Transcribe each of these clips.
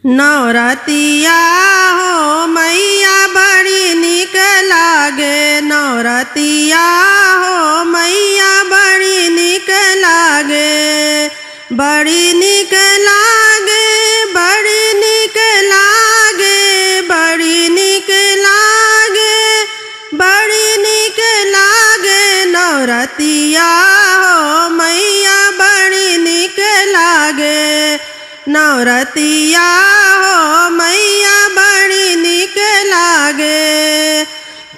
नवरतिया हो मैया बड़ी निक लागे। नवरतिया हो मैया बड़ी निक लागे। बड़ी निक लागे, बड़ी निक लागे, बड़ी निक लागे, बड़ी निक लागे। नवरतिया हो मैया बड़ी निक लागे। नवरतिया हो मैया बड़ी निक लागे।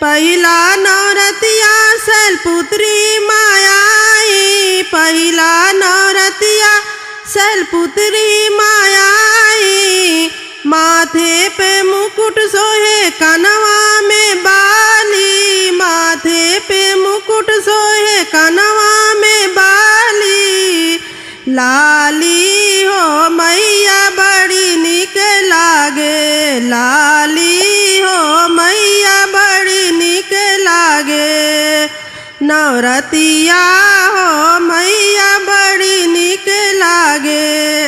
पहिला नवरतिया शैलपुत्री मायाई। पहिला नवरतिया शैलपुत्री मायाई। माथे पे मुकुट सोहे कनवा में बाली। माथे पे मुकुट सोहे कनवा में बाली। लाली हो मैया बड़ी निक लागे। लाली हो मैया बड़ी निक लागे। नवरतिया हो मैया बड़ी निक लागे।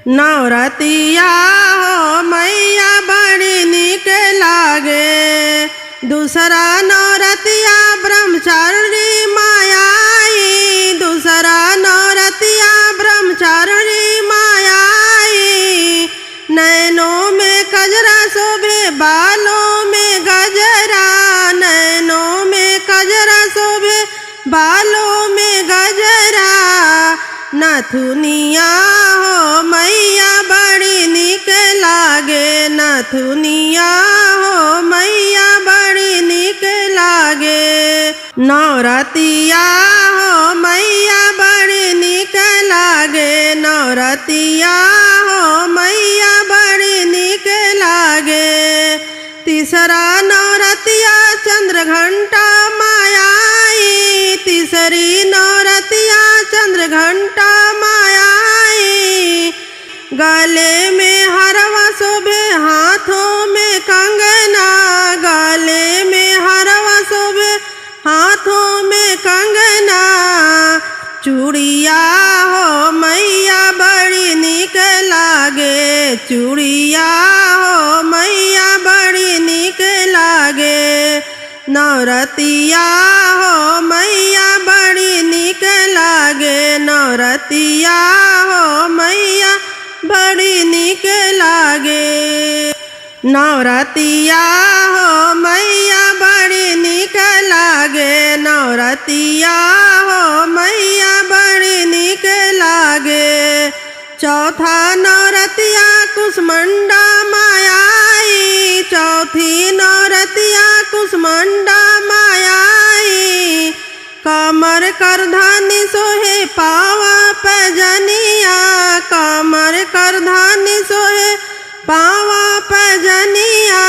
नवरतिया हो मैया बड़ी निक लागे। दूसरा नवरतिया ब्रह्मचारिणी मायाई। दूसरा नवरतिया ब्रह्मचारिणी मायाई। नैनों में कजरा शोभे, बालों में गजरा। नैनों में कजरा शोभे, बालों में गजरा। नथुनिया हो मैया बड़ी निक लागे। नथुनिया हो मैया बड़ी निक लागे। नवरतिया हो मैया बड़ी निक लागे। नवरतिया हो मैया बड़ी निक लागे। तीसरा नवरतिया चंद्रघंटा मायाई। तीसरी नवरतिया चंद्रघंटा मायाई। गले में हरवा शोभे, हाथों में कंगना। गले में हरवा शोभे, हाथों में कंगना। चूड़िया हो मैया बड़ी निक लागे। चूड़िया हो मैया बड़ी निक लागे। नवरतिया हो मैया बड़ी निक लागे। नवरतिया हो मैया बड़ी निक लागे। नवरतिया हो मैया बड़ी निक लागे। नवरतिया हो मैया बड़ी निक लागे। चौथा नवरतिया कुसमंडा मायाई। चौथी नवरतिया कुसमंडा मायाई। कमर करधानी सोहे पावा पैजनिया। कमर करधानी सोहे पावा पैजनिया।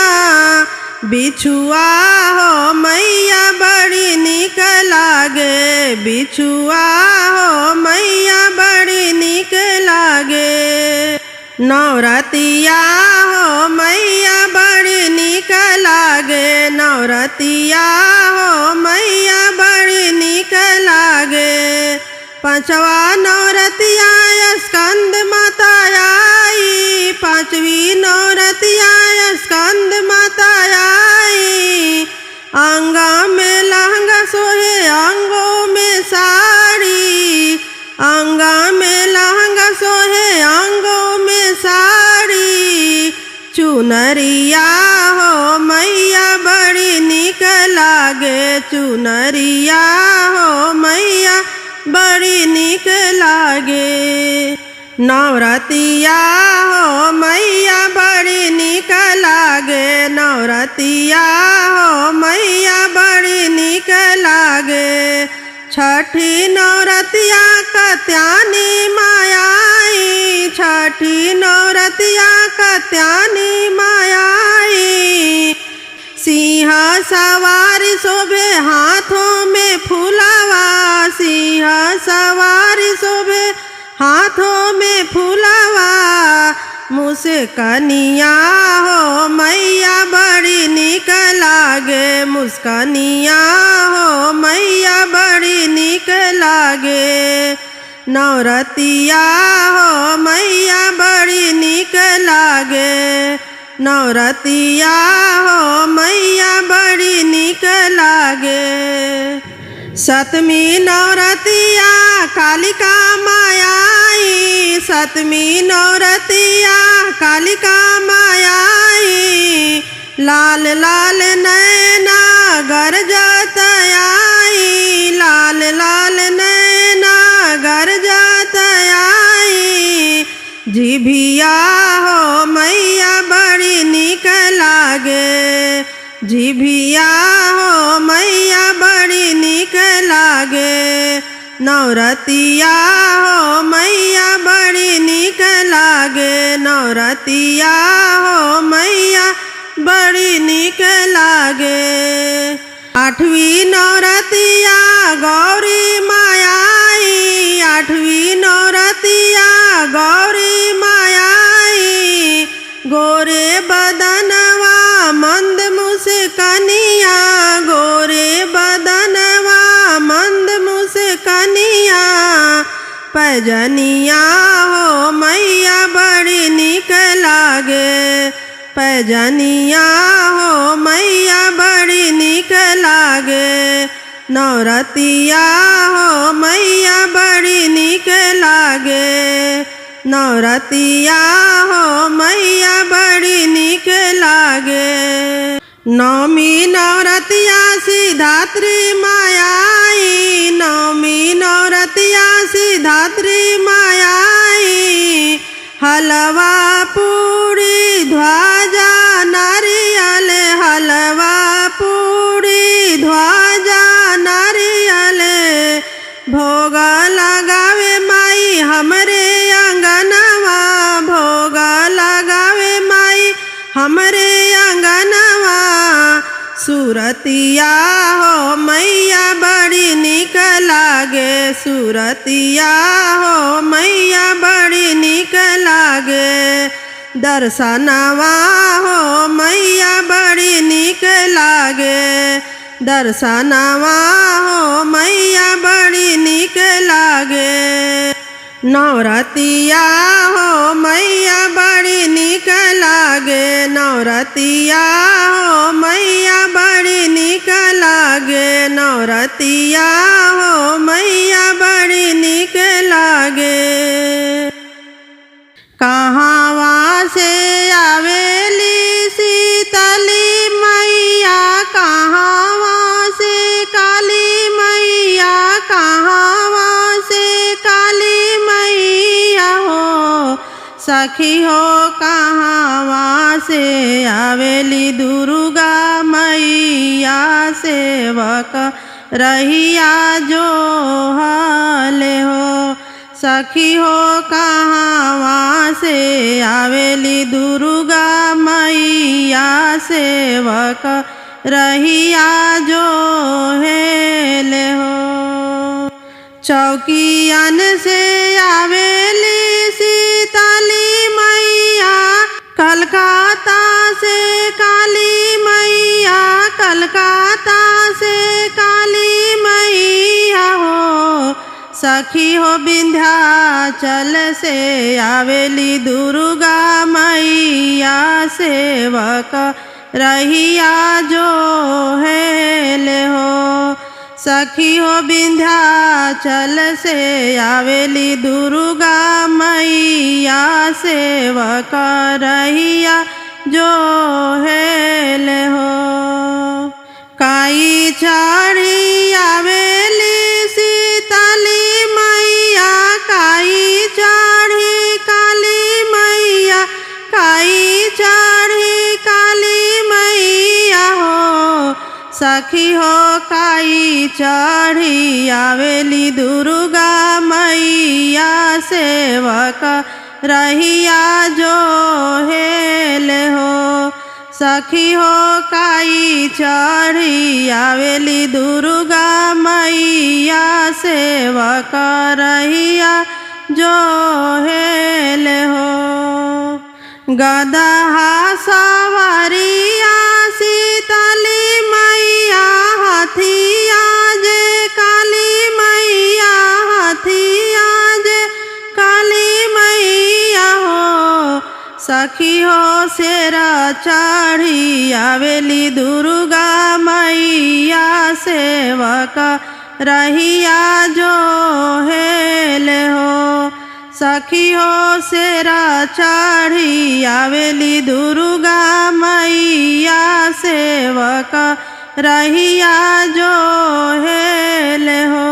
बिछुआ हो मैया बड़ी निक लागे। बिछुआ हो मैया बड़ी निक लागे। नवरतिया हो मैया बड़ी निक लागे। नवरतिया हो मैया बड़ी निक लागे। पांचवा नवरतिया स्कंद माता आई। पांचवी नवरतिया स्कंद माता आई। अंगा में लहंगा सोहे, अंगों में साड़ी। अंगा में लहंगा सोहे, अंगों में साड़ी। चुनरिया हो मैया बड़ी निक लागे। चुनरिया हो मैया बड़ी निक लागे। नवरतिया हो मैया बड़ी निक लागे। नवरतिया हो मैया बड़ी निक लागे। छठी नवरतिया कत्यानी मायाई। छठी नवरतिया कत्यानी मायाई। सिंह सवारी शोभे, हाथों में फूलावा। सिंह सवारी शोभे, हाथों में फूलावा। मुस्कनिया हो मैया बड़ी निक लागे। मुस्कनिया हो मैया बड़ी निक लागे। नवरतिया हो मैया बड़ी निक नवरतिया हो मैया बड़ी निक लागे। सतमी नवरतिया कालिका मायाई, सतमी नवरतिया कालिका मायाई। लाल लाल नैना गरजत आई, लाल लाल नैना गरजत आई। जिभिया हो मैया बड़ी निक लागे, जिभिया हो मैया बड़ी निक लागे। नवरतिया हो मैया बड़ी निक लागे, नवरतिया हो मैया बड़ी निक लागे। आठवीं नवरतिया गौरी मायाई, आठवीं नवरतिया गौरी मायाई। गोरे बदनवा मंद मुस्कनिया, गोरे बदनवा मंद मुस्कनिया। पैजनिया हो मैया बड़ी निक लागे, पैजनिया हो मैया बड़ी निक लागे। नवरतिया हो मैया बड़ी निक लागे, नवरतिया हो मैया बड़ी निक लागे। नवमी नवरतिया सिद्धात्री मायाई, नवमी नवरतिया सिद्धात्री मायाई। हलवा पूरी ध्वजा नारियल, हलवा पूरी ध्वजा नारियल। भोग लगावे माई हमरे अंगनवा, भोग लगावे माई हमरे अंगनवा। सूरतिया हो मैया बड़ी निक लागे, सूरतिया हो मैया बड़ी निक लागे। दर्शनवा हो मैया बड़ी निक लागे, दर्शनवा हो मैया बड़ी निक लागे। नवरतिया हो मैया बड़ी निक लागे, नवरतिया हो मैया बड़ी निक लागे, नवरतिया हो मैया बड़ी निक लागे। कहवा से आवेली शीतली मैया, कहवा से काली मैया, कहवा से काली मैया हो। सखी हो कहवा से आवेली दुर्गा मैया, सेवक रहिया जो हले हो। सखी हो कहवा से आवेली दुर्गा मैया, सेवक रहिया जो हेले हो। चौकियन से आवेली शीतली मैया, कलकत्ता से काली मैया, कलकत्ता से काली मैया हो। सखी हो विंध्याचल से आवेली दुर्गा मैया, सेवक रहिया जो हेले हो। सखी हो विंध्याचल से आवेली दुर्गा मैया, सेवक रहिया जो हेले हो। काई चढ़ी आवेली शीतली मैया, काई चढ़ी काली मैया, काई चढ़ी काली मैया हो। सखी हो काई चढ़ी आवेली दुर्गा मैया, सेवक रहिया जो हेले हो। सखी हो काई चढ़ी आवेली दुर्गा मैया, सेवक रहिया जो हेले हो। गदहा सवारिया शीतली मैया, हाथिया जे काली मैया, हाथिया जे काली मैया हो। सखी हो शेरा चढ़ी आवेली दुर्गा मैया सेवक रहिया जो हेले हो। सखी हो शेरा चढ़ी आवेली दुर्गा मैया सेवक रहिया जो हेले हो।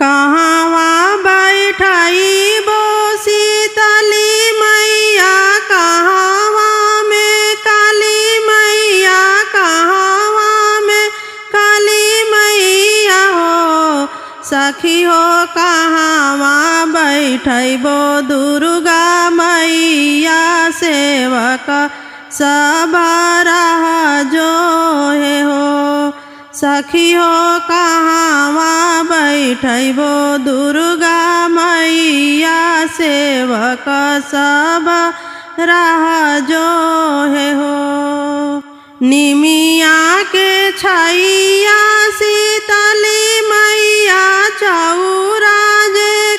कहवा बैठाई बो शीतली मैया कहवा में काली मैया कहवा में काली मैया हो। सखी हो कहवा बैठबो दुर्गा मैया सेवक सब राह जो है हो। सखी हो कहवा बैठबो दुर्गा मैया सेवक सब राह जो है हो। निमिया के छैया शीतली मैया चौराज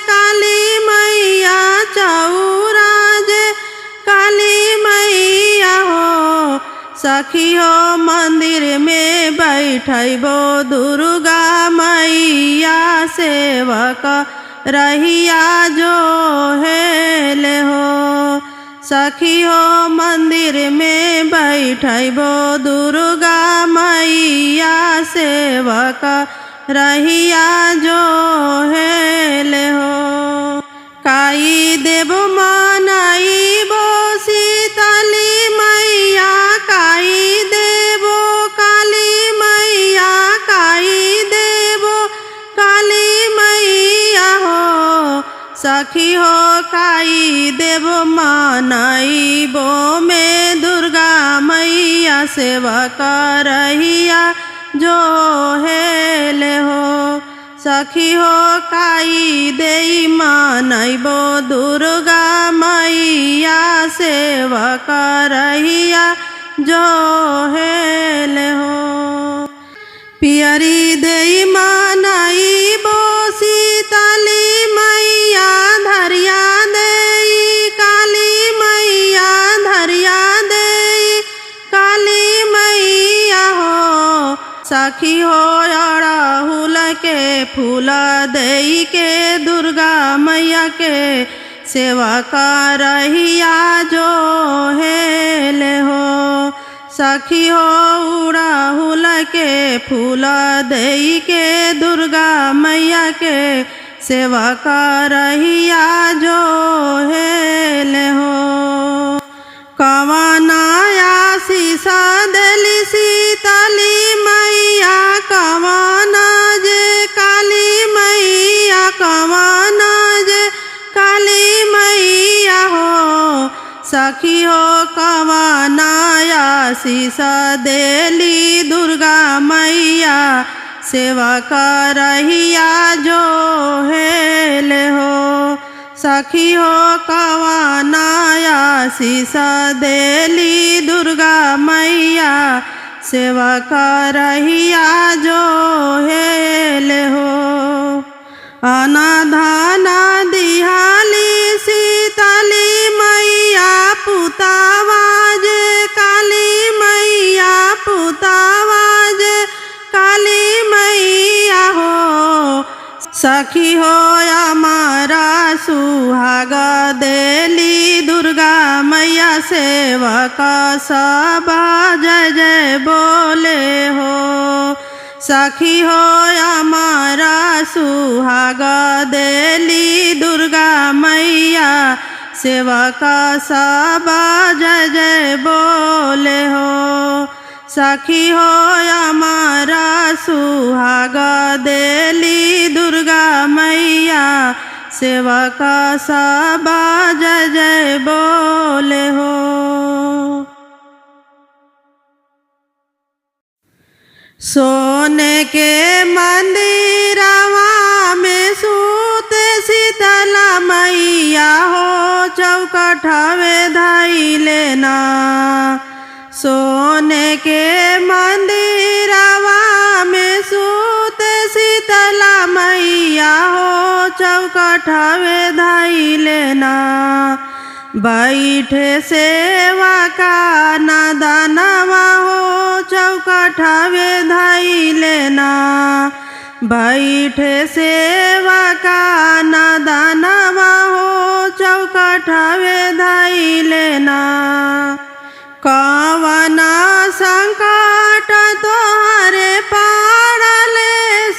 काली मैया चौराज काली मैया हो। सखी हो मंदिर में बैठबो दुर्गा मैया सेवक रहिया जो हेले हो। सखी हो मंदिर में बैठबो दुर्गा मैया सेवक रहिया जो हेले हो। काई देव मनाइबो शीतली मैया काई देवो काली मैया काई देवो काली मैया हो। सखी हो काई देव मनाइबो में दुर्गा मैया सेवक रहिया जो हेले हो। सखी हो काई देई मनाइबो दुर्गा मैया सेवक रहिया जो हेले हो। पियरी देई मनाइबो शीतली मैया धरिया देई काली मैया धरिया देई काली मैया हो। सखी हो अड़हुल के फूल देई के दुर्गा मैया के सेवक रहिया जो हेले हो। सखी हो अड़हुल के फूल देई के दुर्गा मैया के सेवक रहिया जो हेले हो। कवना आशीष देली शीतली मैया कवना जे काली मैया कवना जे काली मैया हो। सखी हो कवना आशीष देली दुर्गा मैया सेवक रहिया जो हेले हो। सखी हो कवना आशीष देली दुर्गा मैया सेवक रहिया जो हेले हो। अनाधाना दिहाली शीतली मैया पुतावाज काली मैया पुतावाज काली मैया हो। सखी हो हमारा सुहाग देली दुर्गा मैया सेवक सब जय जय बोले हो। सखी हो हमारा सुहाग देली दुर्गा मैया सेवक सब जय जय बोले हो। सखी हो हमारा सुहाग देली दुर्गा मैया सेवक सब जय जय बोले हो। सोने के मंदिरवा में सूते शीतला मैया हो चौकठवे धाई लेना। सोने के मंदिरवा में सूते शीतला मैया हो चौकठवे धाई लेना। बैठे सेवा का नादानवा हो चौकठावे धैले ना बैठे सेवा का नादानवा हो चौकठावे धैले ना कवना संकट तोहरे पाड़ले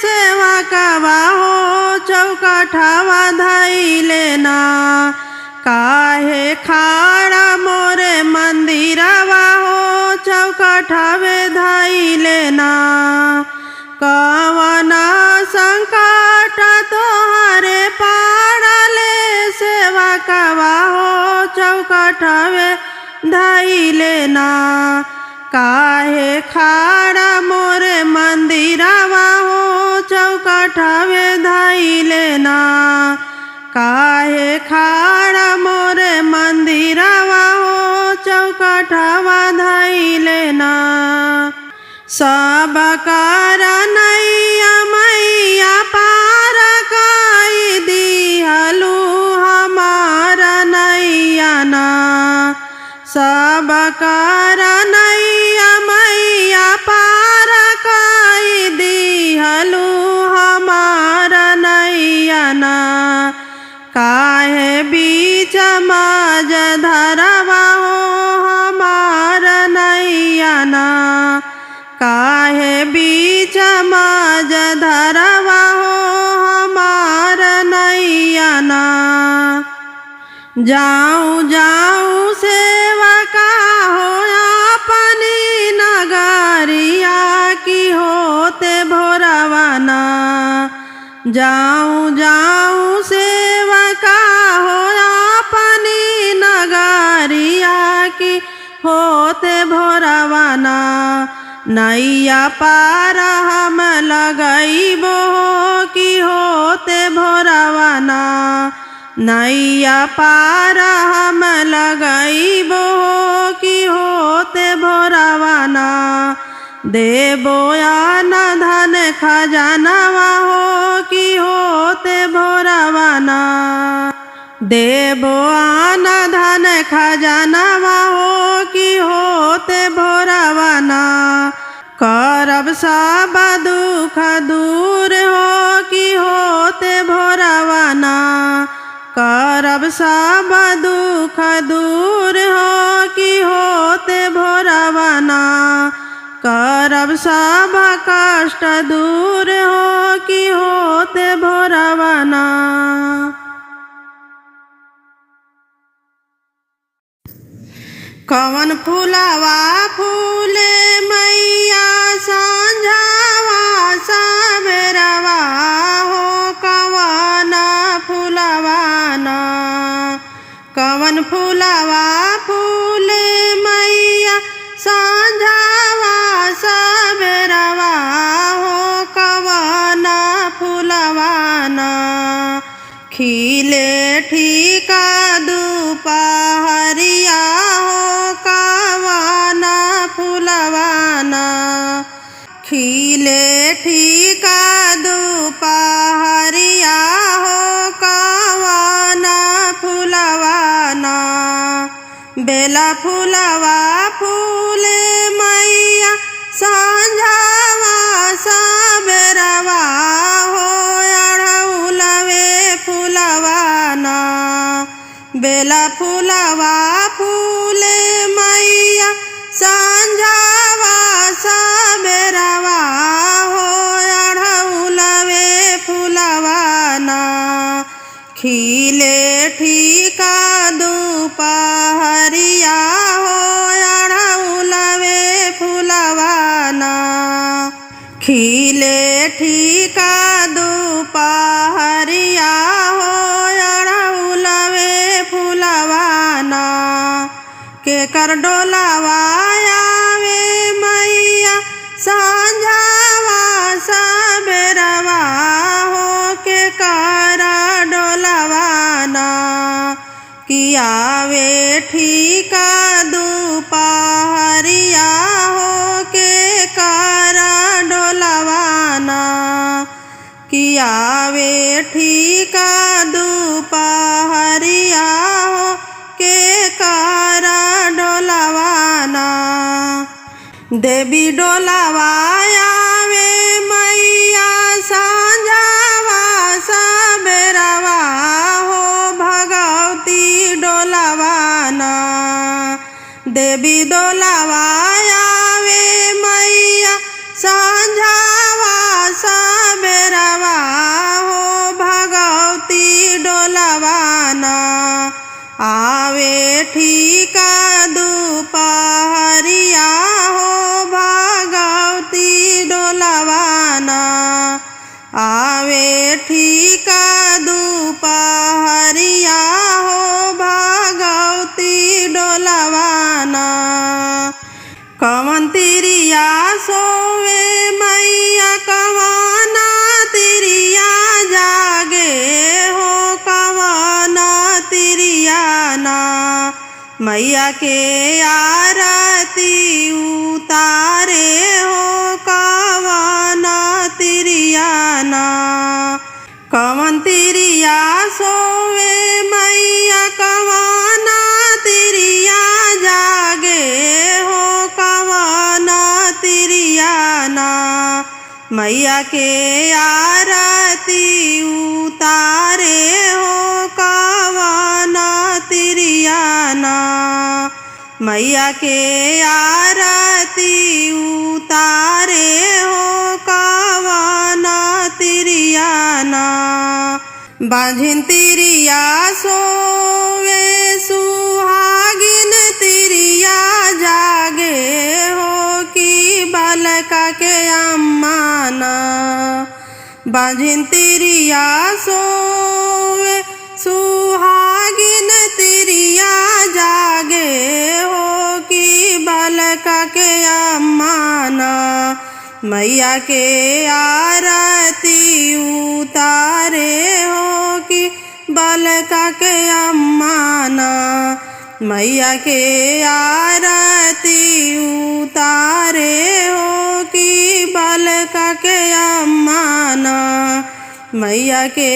सेवा कवा हो चौकठावा धैले ना काहे खाड़ा मोरे मंदिरवा हो चौकठावे धैले ना कवना संकट तोहरे पाड़ले सेवा कवा हो चौकठावे धैले ना काहे खाड़ा मोरे मंदिरवा हो चौकठावे धैले ना काहे खाड़ा मोरे मंदिरवा हो चौकठावा धैले ना सब कर नैया मैया पार कई दिहलू हमारा नैया ना सब कर नैया मैया पार कई दिहलू हमारा नैया ना काहे बीच माज धरवा हो हमारा नैया ना काहे बीच माज धरवा हो हमारा नैया ना जाऊँ जाऊँ सेवा का हो अपनी नगरिया की होते भोरवाना जाऊँ जाऊँ सेवा का हो अपनी नगरिया की होते भोरवाना नैया पार हम लगैबो की होते भोरवाना नैया पार हम लगैबो की होते भोरवाना देबो अन धन खजानवा हो की होते भोरवाना देबो अन धन खजानवा हो की होते भोरवाना करब सब दुख दूर हो की होते भोरवाना करब सब दुख दूर हो की होते भोरवाना करब सब कष्ट दूर हो की होते भोरवाना कवन फूलवा फूले मैया सांझावा सबेरवा हो कवन फूलवा ना कवन फूलवा फूले मैया सांझावा सबेरवा हो कवन फूलवा ना खिले ठीका दुपहरिया हो कवन फूलवा ना खिले ठीका दुपहरिया हो कवन फूलवा ना बेला फूलवा फूले मैया सांझावा सबेरवा हो अड़हुलवे फूलवा ना बेला फूलवा फूले मैया सांझावा सबेरवा हो अड़हुलवे फूलवा ना खिले ठीका दुपहरिया हो अड़हुलवे फूलवा ना खिले ठीका दुपहरिया हो अड़हुलवे फूलवा ना के कर डोलावा आवे मैया सांझावा सबेरवा हो के कर डोलावा ना कि आवे ठीका दुपहरिया हो के कर डोलावा ना कि आवे ठीका दुपहरिया हो के देवी डोलावाया वे मैया सांझावा सबेरवा हो भगवती डोलावाना देवी डोलावाया वे मैया सांझावा सबेरवा हो भगवती डोलावाना आवे ठीका दुपहरिया हो भगवती डोलावाना आवे ठीका दुपहरिया हो भगवती डोलावाना कवन तिरिया सोवे मैया कवना तिरिया जागे हो कवना तिरियाना मैया के आरती उतारे हो कवना तिरियाना कवन तिरिया सोवे मैया कवना तिरिया जागे हो कवना तिरियाना मैया के आरती उतारे हो कवना तिरियाना मैया के आरती उतारे हो कवना तिरियाना बांझिन तिरिया सोवे सुहागिन तिरिया जागे हो कि बालका के अम्माना बांझिन तिरिया सोवे सुहागिन तिरिया जागे हो कि बालका के अम्माना मैया के आरती उतारे हो कि बालका के अम्माना मैया के आरती उतारे हो कि बालका के अम्माना मैया के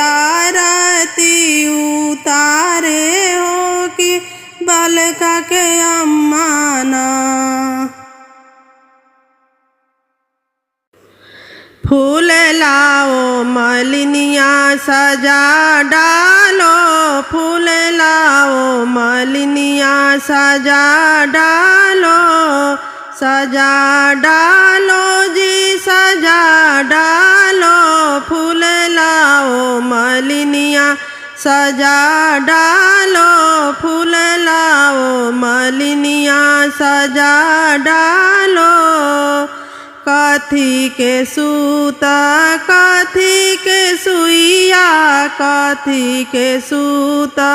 आरती उतारे हो कि बालका के अम्माना फूल लाओ मलिनिया सजा डालो फूल लाओ मलिनिया सजा डालो जी सजा डालो फूल लाओ मलिनिया सजा डालो फूल लाओ मलिनिया सजा डालो कथी के सूता कथी के सुइया कथी के सूता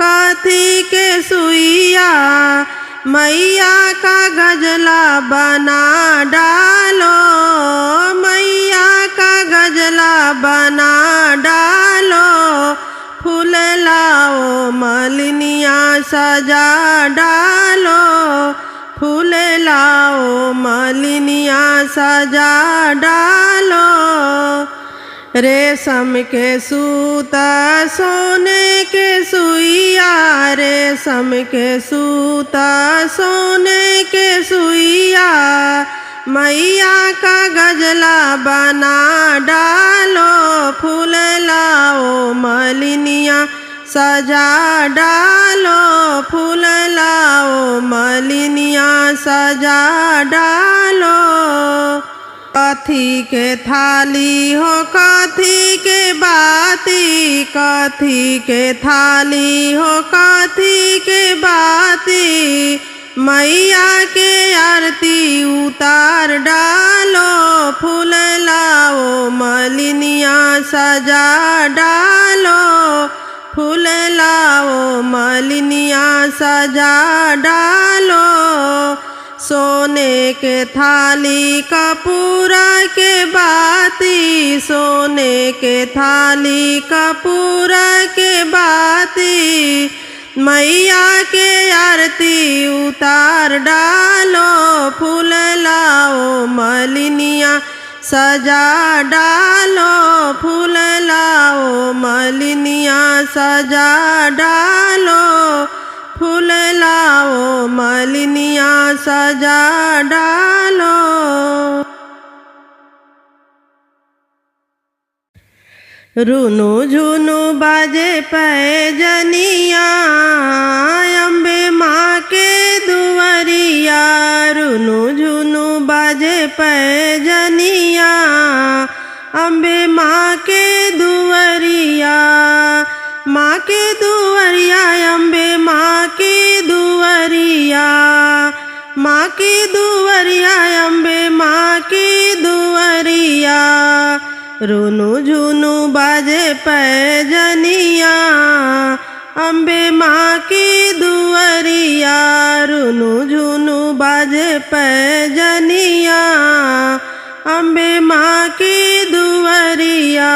कथी के सुइया मैया का गजला बना डालो मैया का गजला बना डालो फूल लाओ मलिनिया सजा डालो फूल लाओ मलिनिया सजा डालो रेशम के सूता सोने के सुइया रेशम के सूता सोने के सुइया मैया का गजला बना डालो फूल लाओ मलिनिया सजा डालो फूल लाओ मलिनिया सजा डालो कथी के थाली हो कथी के बाती कथी के थाली हो कथी के बाती मैया के आरती उतार डालो फूल लाओ मलिनिया सजा डालो फूल लाओ मलिनिया सजा डालो सोने के थाली कपूरा के बाती सोने के थाली कपूरा के बाती मैया के आरती उतार डालो फूल लाओ मलिनिया सजा डालो फूल लाओ मलिनिया सजा डालो फूल लाओ मालिनिया सजा डालो। रुनु झुनु बाजे पैजनिया अम्बे माँ के दुआरिया। रुनु झुनु बाजे पैजनिया अम्बे माँ के दुआरिया। माँ के दुआरिया अम्बे माँ के दुआरिया। माँ के दुआरिया अम्बे माँ के दुआरिया। रुनु झुनु बाजे पैजनिया अम्बे माँ की दुआरिया। रुनु झुनु बाजे पैजनिया अम्बे माँ की दुआरिया।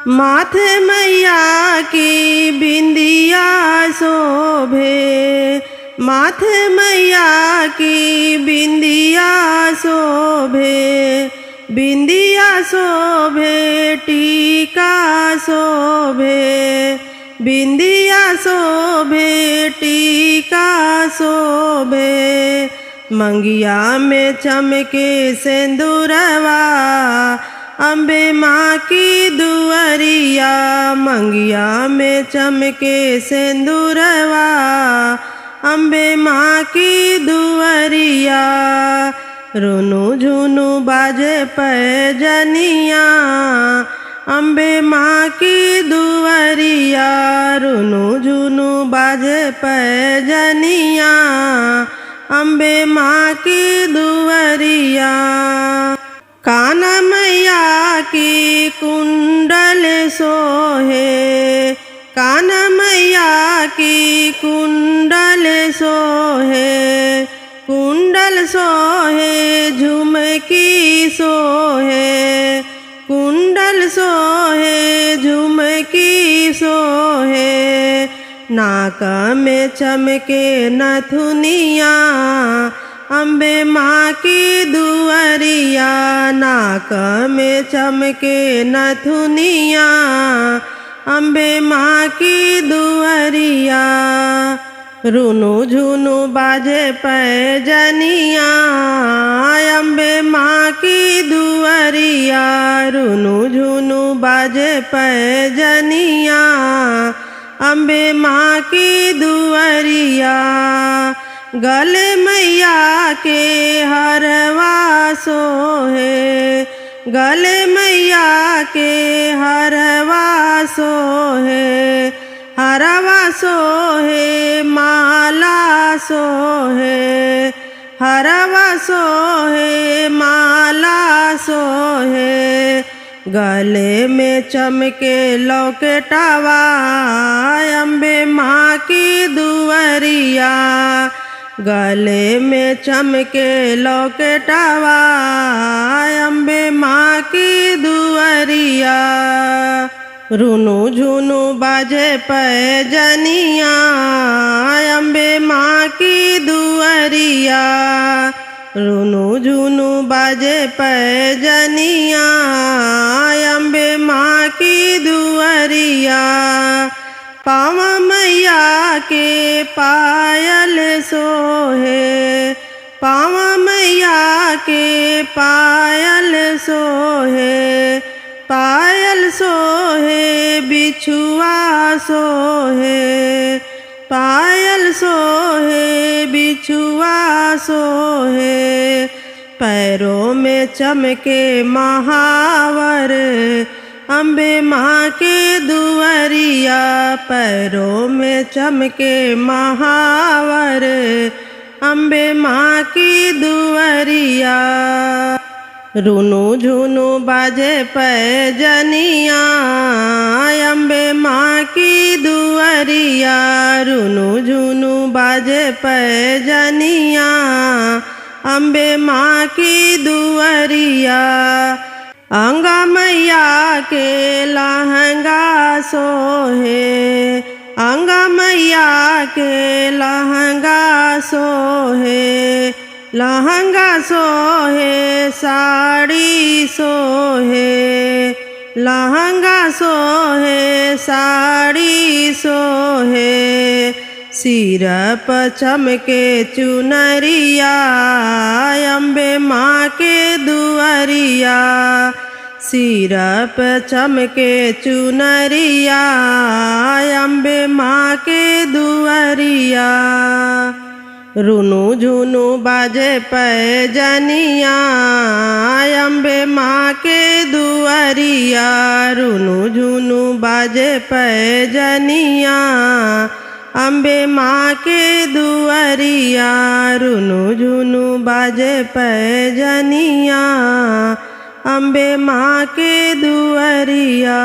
माथे मैया की बिंदिया शोभे। माथे मैया की बिंदिया शोभे। बिंदिया शोभे टीका शोभे। बिंदिया शोभे टीका शोभे। मंगिया में चमके सिंदूरवा अम्बे माँ की दुआरिया। मंगिया में चमके सिंदूरवा अम्बे माँ की दुआरिया। रुनु झुनु बाजे पैजनिया अम्बे माँ की दुआरिया। रुनु झुनु बाजे पैजनिया अम्बे माँ की दुआरिया। कान्हा मैया की कुंडल सोहे। कान्हा मैया की कुंडल सोहे। कुंडल सोहे झुमकी सोहे। कुंडल सोहे झुमकी सोहे। नाक में चमके नथुनिया अम्बे माँ की दुआरिया। नाक में चमके नथुनिया अम्बे माँ की दुआरिया। रुनु झुनु बाजे पैजनिया अम्बे माँ की दुआरिया। रुनु झुनु बाजे पैजनिया अम्बे माँ की दुआरिया। गले मैया के हरवा सोहे। गले मैया के हरवा सोहे। हरवा सोहे माला सोहे। हरवा सोहे माला सोहे। गले में चमके लौकेटवा अम्बे माँ की दुआरिया। गले में चमके लौकेटवा अम्बे माँ की दुआरिया। रुनु झुनु बाजे पैजनिया अम्बे माँ की दुआरिया। रुनु झुनु बाजे पैजनिया अम्बे माँ की दुआरिया। पाँव मैया के पायल सोहे। पाँव मैया के पायल सोहे। पायल सोहे बिछुआ सोहे। पायल सोहे बिछुआ सोहे। पैरों में चमके महावर अम्बे माँ के दुआरिया। पैरों में चमके महावर अम्बे माँ की दुआरिया। रुनु झुनु बाजे पैजनिया अम्बे माँ की दुआरिया। रुनु झुनु बाजे पैजनिया अम्बे माँ की दुआरिया। अंगा मैया के लहंगा सोहे। अंगा मैया के लहंगा सोहे। लहंगा सोहे साड़ी सोहे। लहंगा सोहे साड़ी सोहे। सिर पर चमके चुनरिया अम्बे माँ के दुआरिया सिर पर चमके चुनरिया अम्बे माँ के दुआरिया रुनु झुनु बाजे पैजनिया अम्बे माँ के दुआरिया रुनु झुनु बाजे पैजनिया अम्बे माँ के दुआरिया रुनु झुनु बाजे पैजनिया अम्बे माँ के दुआरिया।